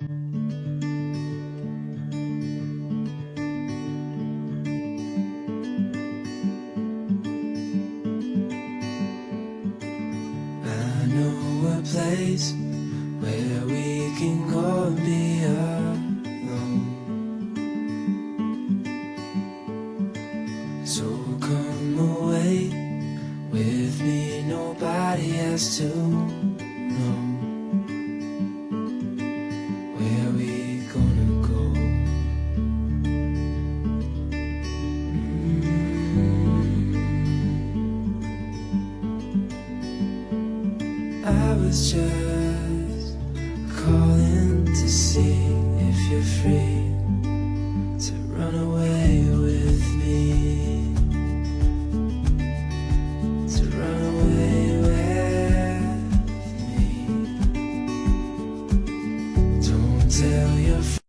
I know a place where we can go and be alone. So come away with me, nobody has to know. Where we gonna go? I was just calling to see if you're free to run away with me, to run away with me. Don't tell your friends